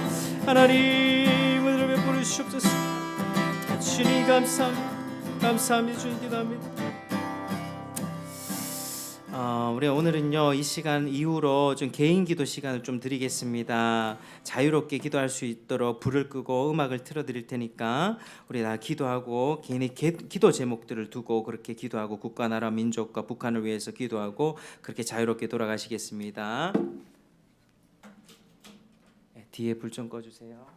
S1: 하나님 은혜를 베풀어 주시옵소서. 주님 감사합니다. 주님 기도합니다. 우리 오늘은요 이 시간 이후로 좀 개인 기도 시간을 좀 드리겠습니다. 자유롭게 기도할 수 있도록 불을 끄고 음악을 틀어드릴 테니까 우리 다 기도하고 개인의 기도 제목들을 두고 그렇게 기도하고 국가 나라 민족과 북한을 위해서 기도하고 그렇게 자유롭게 돌아가시겠습니다. 뒤에 불 좀 꺼주세요.